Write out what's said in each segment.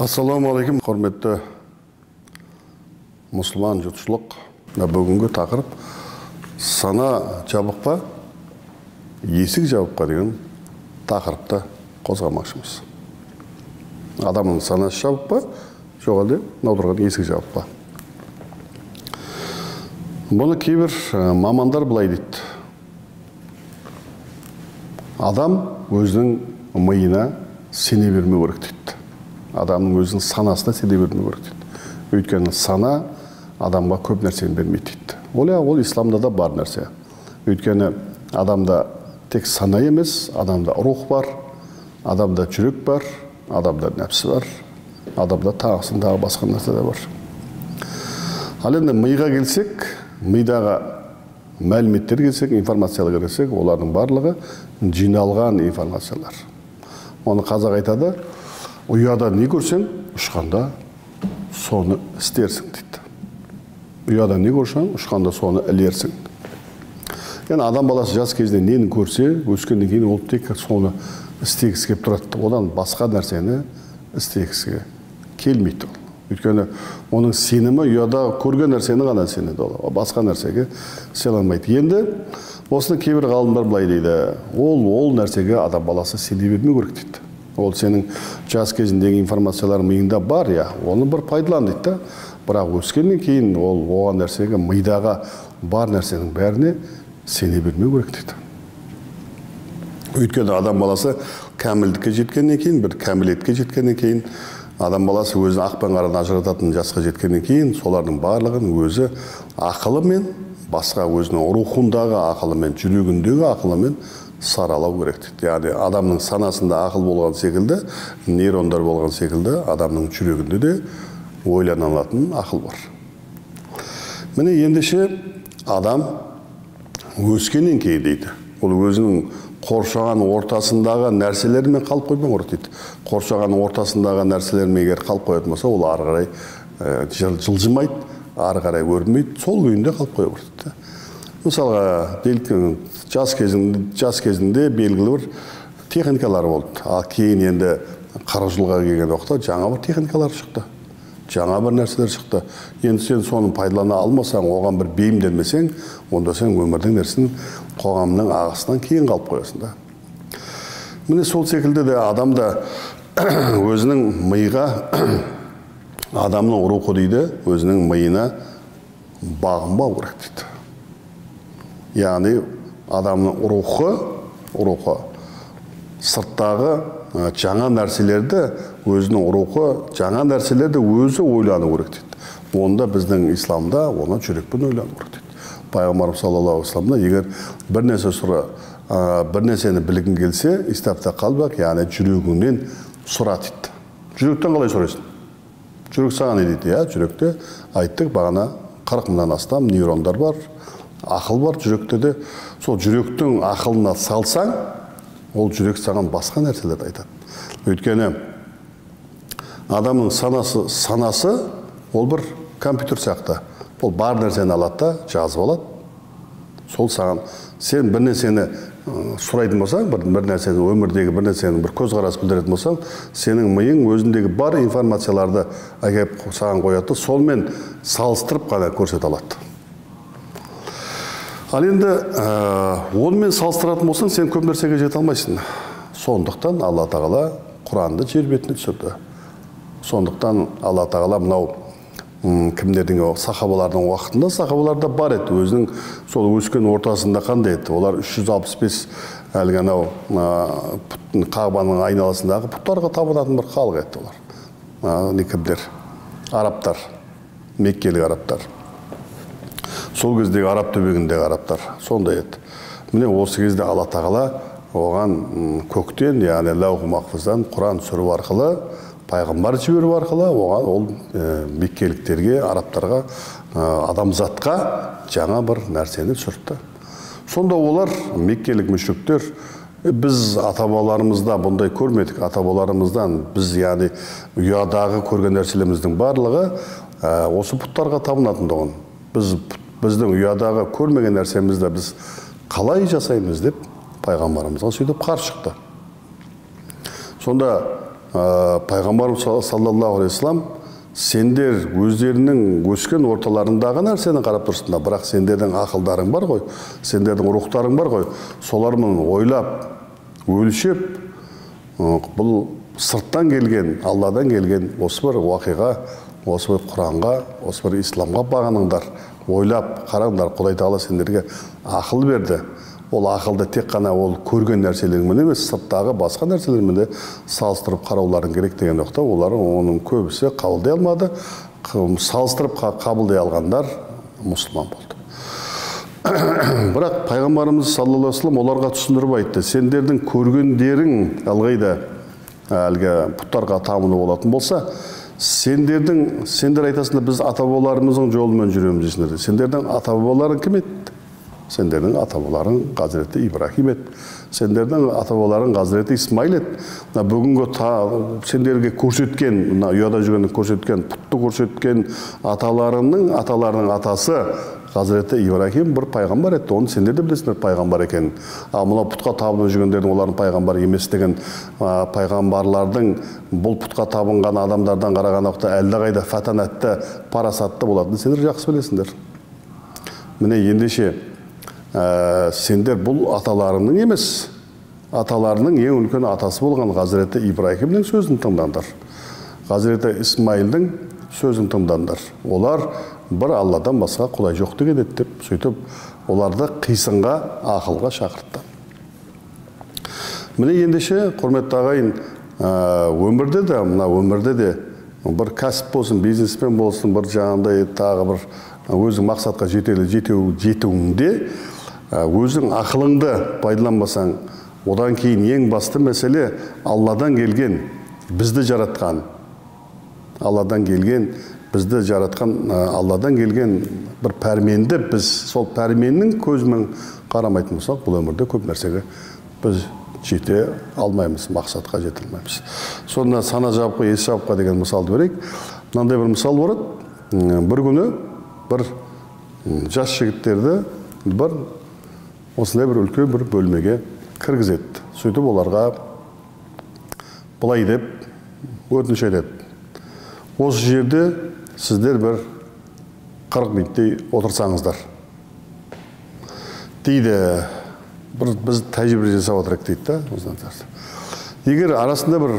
Ассаламуалейкум, құрметті мұсылман жұртшылық. Бүгінгі тақырып сана жабық па, есік жабық па деген тақырыпты қозғамақшымыз. Адамның санасы жабық па, жоқ әлде отырған есік жабық па. Бұны кейбір мамандар былай дейді. Адам өзінің миына сене бермеу керек дейді. Адамның өзінің санасына сене бермеу керек дейді. Өйткені сана адамға көп нәрсені бермейді дейді. Ол исламда да бар нәрсе. Өйткені адамда тек сана емес, адамда рух бар, адамда жүрек бар, адамда нәпсі бар, адамда тағы басқа нәрсе де бар. Ал енді миға келсек, мидағы мәліметтер келсек, информациялар келсек, олардың барлығы жиналған информациялар. Оны қазақ айтады, ұяда не көрсең, ұшқанда соны істерсің дейді. Ұяда не көрсең, ұшқанда соны ілерсің. Yani адам баласы жас кезде нені көрсе, өскеннен кейін ол тек соны істегісі келіп тұрады. Одан басқа нәрсені істегісі келмейді. Өйткені оның сенімі ұяда көрген нәрсені ғана сенеді. Басқа нәрсеге сене алмайды. Енді осыны кейбір ғалымдар былай дейді. Ол нәрсеге адам баласы сене бермеу керек дейді. Ол сенің жас кезіндегі информациялар миыңда бар, оны бір пайдалан дейді. Бірақ өскеннен кейін ол оған нәрсеге мидағы бар нәрсенің бәріне сене бермеу керек дейді. Өйткені адам баласы кәмілдікке жеткеннен кейін, бір кәмілетке жеткеннен кейін, адам баласы өзі ақ пен қараны ажырататын жасқа жеткеннен кейін, солардың барлығын өзі ақылымен, басқа өзінің рухындағы ақылымен, жүрегіндегі ақылымен саралау керек дейді. Яғни адамның санасында ақыл болған секілді, нейрондар болған секілді, адамның жүрегінде де ойланылатын ақыл бар. Міне ендеше адам өскеннен кейін дейді. Ол өзінің қоршаған ортасындағы нәрселермен қалып қоймау керек дейді. Қоршаған ортасындағы нәрселермен егер қалып қоятын болса, ол ары қарай жылжымайды, ары қарай өрмейді, сол күйінде қалып қоя береді. Мысалға, жас кезінде белгілі бір техникалар болды. Ал кейін енді 40 жылға келген уақытта жаңа бір техникалар шықты. Жаңа бір нәрселер шықты. Енді сен соны пайдалана алмасаң, оған бір бейімделмесең, онда сен өмірдің нәрсін қоғамның ағысынан кейін қалып қоясың да. Міне сол секілді де адамда өзінің миға, адамның рухы дейді, өзінің миына бағынбау керек дейді. Яғни адамның рухы сырттағы жаңа нәрселерді, өзінің рухы жаңа нәрселерді өзі ойлану керек дейді. Онда біздің исламда оны жүрекпен ойлану керек дейді. Пайғамбарымыз саллаллаху алейхи вассаламда егер бір нәрсені білгің келсе, истафта қалбақ, яғни жүрегіңнен сұра дейді. Жүректен қалай сұрайсың? Жүрек саған не дейді? Жүректе айттық, бағана 40 мыңнан астам нейрондар бар. Ақыл бар жүректе де, сол жүректің ақылына салсаң, ол жүрек саған басқа нәрселерді айтады. Өйткені адамның санасы ол бір компьютер сияқты. Ол бар нәрсені алады да, жазып алады. Сол саған, сен бір нәрсені сұрайтын болсаң, бір нәрсені, өмірдегі бір нәрсені бір көзқарас білдіретін болсаң, сенің миың өзіндегі бар информацияларды әкеп саған қояды, солмен салыстырып қана көрсете алады. Ал енді онымен салыстыратын болсаң, сен көп нәрсеге жете алмайсың. Сондықтан Алла Тағала Құранды жер бетіне түсірді. Сондықтан Алла Тағала мынау кімдердің сахабалардың уақытында, сахабаларда бар еді. Өзінің сол өскен ортасында қандай еді? Олар 365 әлгі анау Қағбаның айналасындағы пұттарға табынатын бір халық еді олар. Не кімдер? Арабтар, меккелік арабтар. Сол кездегі араб төбегіндегі арабтар сондай еді. Міне осы кезде Алла Тағала оған көктен, яғни лаух махфуздан Құран түсіру арқылы, пайғамбар жіберу арқылы оған ол меккеліктерге, арабтарға, адамзатқа жаңа бір нәрсені түсірді. Сонда олар меккелік мүшриктер, біз ата-бабаларымызда бұндай көрмедік. Ата-бабаларымыздан біз, яғни ұядағы көрген нәрселеріміздің барлығы осы пұттарға табынатындығын, біздің ұядағы көрмеген нәрсемізді біз қалай жасаймыз деп пайғамбарымызға сөйтіп қарсы шықты. Сонда пайғамбарымыз саллаллаху алейхи вассалам сендер өздерінің өскен орталарындағы нәрсені қарап тұрсыңдар, бірақ сендердің ақылдарың бар ғой, сендердің рухтарың бар ғой, солармен ойлап, өлшеп, бұл сырттан келген, Алладан келген осы бір уақиға, осы бір Құранға, осы бір исламға бағыныңдар, ойлап қараңдар, Құдай Тағала сендерге ақыл берді. Ол ақылды тек қана ол көрген нәрселермен емес, сырттағы басқа нәрселермен де салыстырып қарауларын керек деген уақытта олар оның көбісі қабылдай алмады. Салыстырып қабылдай алғандар мұсылман болды. Бірақ пайғамбарымыз саллаллаху алейхи вассалам оларға түсіндіріп айтты: сендердің көргендерің алғайда әлгі пұттарға табыну болатын болса, сендер айтасыңдар, біз ата-бабаларымыздың жолымен жүреміз дейсіңдер. Сендердің ата-бабаларың кім еді? Сендердің ата-бабаларың Hazreti Ибрахим еді. Сендердің ата-бабаларың Hazreti Исмаил еді. Бүгінгі сендерге көрсеткен, ұяда жүргенін көрсеткен, пұтты көрсеткен аталарының атасы Hazreti Ибрахим бір пайғамбар еді. Оны сендер де білесіңдер пайғамбар екенін. Мына пұтқа табынып жүргендердің олардың пайғамбар емес деген пайғамбарлардың бұл пұтқа табынған адамдардан қараған уақытта әлдеқайда фатанатты, парасатты болатынын сендер жақсы білесіңдер. Міне ендеше сендер бұл аталарының емес, аталарының ең үлкен атасы болған Hazreti Ибрахимнің сөзін тыңдаңдар. Hazreti Исмаилдің сөзін тыңдаңдар. Олар бір Алладан басқа Құдай жоқ деген еді деп, сөйтіп оларды қисынға, ақылға шақыртты. Міне ендеше құрметті ағайын, өмірде де, мына өмірде де бір кәсіп болсын, бизнеспен болсын, бір жаңағындай тағы бір өзің мақсатқа жетуіңде өзің ақылыңды пайдаланбасаң, одан кейін ең басты мәселе Алладан келген, бізді жаратқан, Алладан келген бір пәрменді біз сол пәрменнің көзімен қарамайтын болсақ, бұл өмірде көп нәрсеге біз жете алмаймыз, мақсатқа жете алмаймыз. Сонда сана жабыққа, ес жабыққа деген мысалды берейік. Мынандай бір мысал болады. Бір күні бір жас жігіттерді бір осындай бір үлкен бір бөлмеге кіргізеді. Сөйтіп оларға былай деп өтініш айтады: осы жерде сіздер бір 40 минуттей отырсаңыздар дейді. Біз тәжірибе жасап отырайық дейді да. Егер арасында бір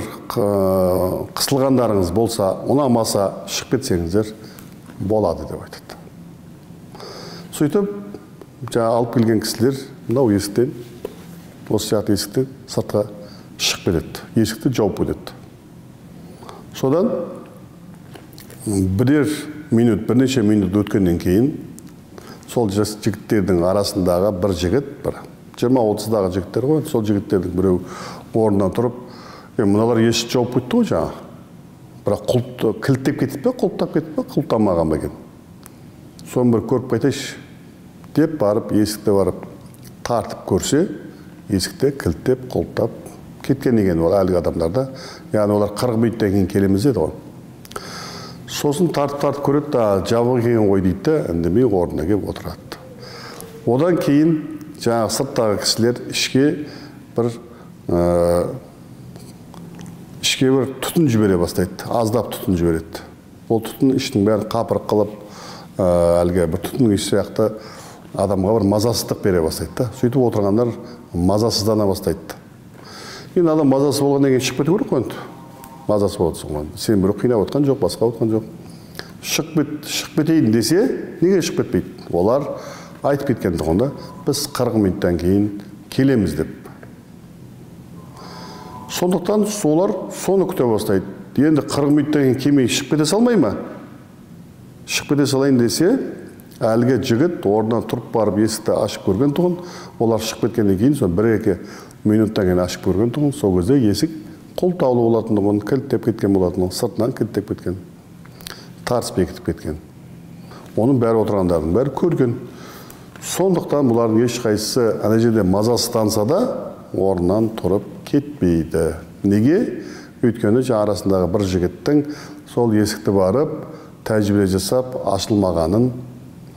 қысылғандарыңыз болса, ұнамаса шығып кетсеңіздер болады деп айтады. Сөйтіп алып келген кісілер мынау есіктен, осы сияқты есіктен сыртқа шығып кетеді. Есікті жауып кетеді. Содан бірнеше минут өткеннен кейін сол жас жігіттердің арасындағы бір жігіт, бір 20-30-дағы жігіттер ғой, сол жігіттердің біреу орнынан тұрып, мыналар есік жауып кетті ғой жаңа, бірақ кілттеп кетіп пе, құлыптап кетіп пе, құлыптамаған ба екен, соны бір көріп қайтайыншы деп барып, есікті барып тартып көрсе, есікті кілттеп, құлыптап кеткен екен ол әлгі адамдарда. Яғни олар 40 минуттан кейін келеміз деді ғой. Сосын тартып көреді да, жабық екен ғой дейді, үндемей орнына келіп отырады. Одан кейін жаңағы сырттағы кісілер ішке бір түтін жібере бастайды, аздап түтін жібереді. Ол түтін іштің бәрін қапырық қылып, әлгі бір түтін иш сияқты адамға бір мазасыздық бере бастайды. Сөйтіп отырғандар мазасыздана бастайды. Енді адам мазасы болғаннан кейін шығып кету керек қой. Мазасы болады соған. Сен біреу қинап отқан жоқ, басқа отқан жоқ. Шығып кетейін десе, неге шығып кетпейді? Олар айтып кеткен тұғында, біз 40 минуттан кейін келеміз деп. Сондықтан солар соны күте бастайды. Енді 40 минуттан кейін келмей шығып кете салмай ма? Шығып кете салайын десе, әлгі жігіт орнынан тұрып барып есікті ашып көрген тұғын, олар шығып кеткеннен кейін, сон 1-2 минуттан кейін ашып көрген тұғын, сол кезде есік құлтаулы болатындығын, кілттеп кеткен болатындығын, сыртынан кілттеп кеткен, тарс бекітіп кеткен. Оның бәрі отырғандардың бәрі көрген. Сондықтан бұлардың ешқайсысы ана жерде мазасызданса да орнынан тұрып кетпейді. Неге? Өйткені арасындағы бір жігіттің сол есікті барып, тәжірибе жасап,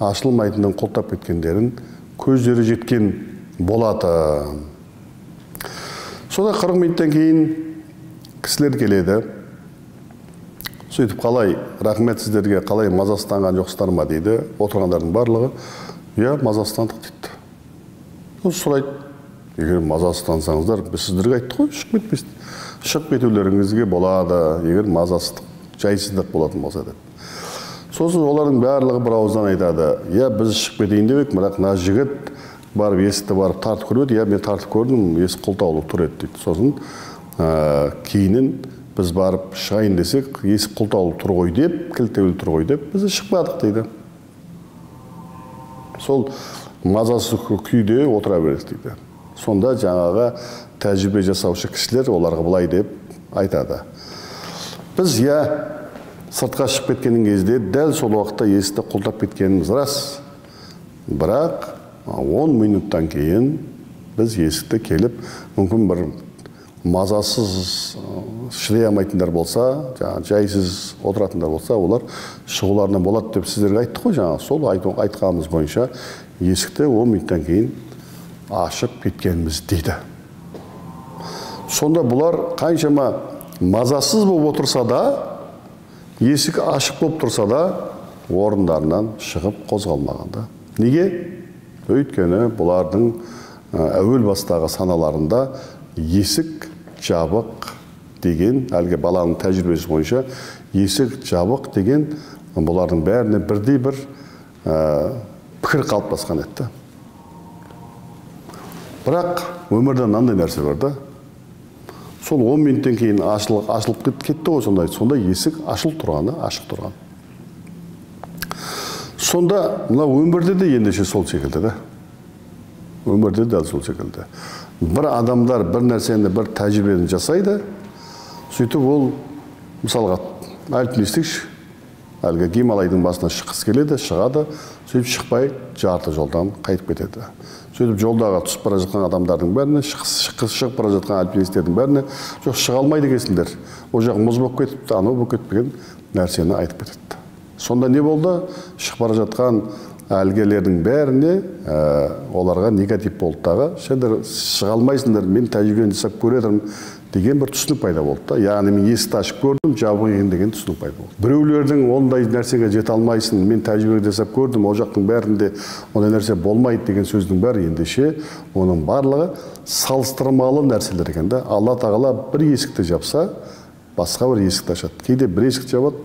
ашылмайтынын құлттап кеткендерін көздері жеткен болады. Сода 40 минуттан кейін кісілер келеді. Сөйтіп қалай, рахмет сіздерге, қалай мазасызданған жоқсыздар ма дейді. Отырғандардың барлығы, иә, мазасыздандық дейді. Сұрайды, егер мазасыздансаңыздар, біз сіздерге айттық қой, шығып кетпесін. Шығып кетулеріңізге болады, егер мазасыздық, жайсыздық болатын болса деп. Сосын олардың барлығы бір ауыздан айтады, иә, біз шығып кетейін деп едік, бірақ мына жігіт барып есікті барып тартып көріп еді, иә, мен тартып көрдім, есік құлтаулы тұр еді дейді. Сосын кейінін біз барып шығайын десек, есік құлтаулы тұр ғой деп, кілттеулі тұр ғой деп, біз шықпадық дейді. Сол мазасыз күйде отыра береді дейді. Сонда жаңағы тәжірибе жасаушы кісілер оларға былай деп айтады. Біз, иә, сыртқа шығып кеткеннің кезде дәл сол уақытта есікті құлтап кеткеніміз рас. Бірақ 10 минуттан кейін біз есікті келіп, мүмкін бір мазасыз шыдай алмайтындар болса, жайсыз отыратындар болса, олар шығуларынан болады деп сіздерге айттық қой, жаңа сол айтқанымыз бойынша есікті 10 минуттан кейін ашып кеткеніміз дейді. Сонда бұлар қаншама мазасыз болып отырса да, есік ашық болып тұрса да, орындарынан шығып қозғалмағанда. Неге? Өйткені бұлардың әуел бастағы саналарында есік жабық деген, әлгі баланың тәжірибесі бойынша, есік жабық деген бұлардың бәріне бірдей бір пікір қалыптасқан еді. Бірақ өмірде мынандай нәрсе бар да. Сол 10 минуттан кейін ашылып кетті ғой, сонда есік ашылып тұрғаны, ашық тұрған. Сонда мына өмірде де ендеше сол секілді да. Өмірде де сол секілді. Бір адамдар бір нәрсені, бір тәжірибені жасайды, сөйтіп ол, мысалға, альпинистікші, әлгі Гималайдың басына шыққысы келеді, шығады, сөйтіп шықпай жарты жолдан қайтып кетеді. Сөйтіп жолдағы түсіп бара жатқан адамдардың бәріне, шығып бара жатқан альпинистердің бәріне, жоқ, шыға алмайды екенсіңдер. Ол жақ мұз болып кетіпті, анау болып кетпеген нәрсені айтып кетеді. Сонда не болды? Шығып бара жатқан әлгелердің бәріне оларға негатив болды дағы. Сендер шыға алмайсыңдар, мен тәжірибені жасап көредім деген бір түсінік пайда болды. Яғни мен есікті ашып көрдім, жабық екен деген түсінік пайда болды. Біреулердің ондай нәрсеге жете алмайсың, мен тәжірибе жасап көрдім, ол жақтың бәрінде ондай нәрсе болмайды деген сөздің бәрі ендеше оның барлығы салыстырмалы нәрселер екен да. Алла тағала бір есікті жапса, басқа бір есікті ашады. Кейде бір есікті жабады,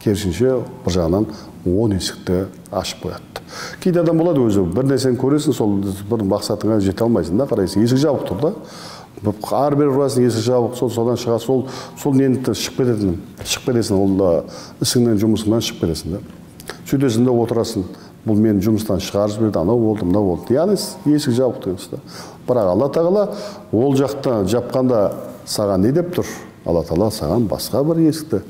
керісінше бір жағынан 10 есікті ашып қояды. Кейде адам болады өзі, бір нәрсені көресің, сол бір мақсатыңа жете алмайсың да, қарайсың, есік жабық тұр да. Ары бері ұрасың, есік жабық, содан шыға, сол нені шығып кетесің, ол ісіңнен, жұмысыңнан шығып кетесің да. Сөйтесің да отырасың, бұл мен жұмыстан шығарып жіберді, анау болды, мынау болды. Яғни есік жабық тұрмыз да. Бірақ Алла тағала ол жақта жапқанда саған не деп тұр? Алла тағала саған басқа бір есікті,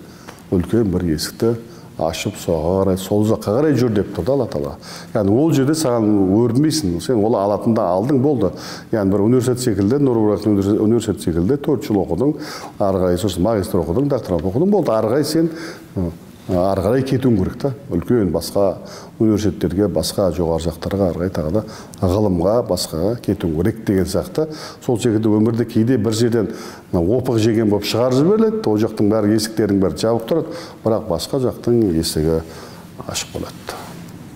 үлкен бір есікті ашып, соға қарай, сол жаққа қарай жүр деп тұрды Алла тағала. Яғни ол жерде саған өрінбейсің, сен ол алатында алдың болды. Яғни бір университет секілді, Нұр-Мубарак университет секілді 4 жыл оқыдың, ары қарай сосын магистр оқыдың, докторант оқыдың, болды. Ары қарай сен ары қарай кетуің керек та. Үлкен басқа университеттерге, басқа жоғары жақтарға, ары қарай тағы да ғылымға, басқаға кетуің керек деген сияқты. Сол секілді өмірде кейде бір жерден опық жеген болып шығарып жіберіледі, ол жақтың бәрі есіктердің бәрі жабық тұрады, бірақ басқа жақтың есігі ашық болады.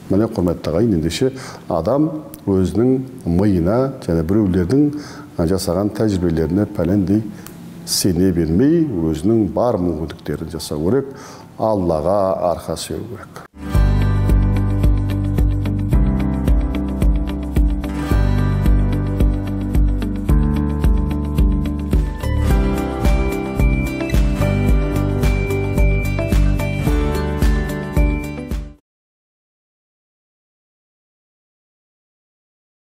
Міне құрметті ағайын, ендеше адам өзінің миына және біреулердің жасаған тәжірибелеріне пәлендей сене бермей, өзінің бар мүмкіндіктерін жасау керек, Аллаға арқа сүйеу керек.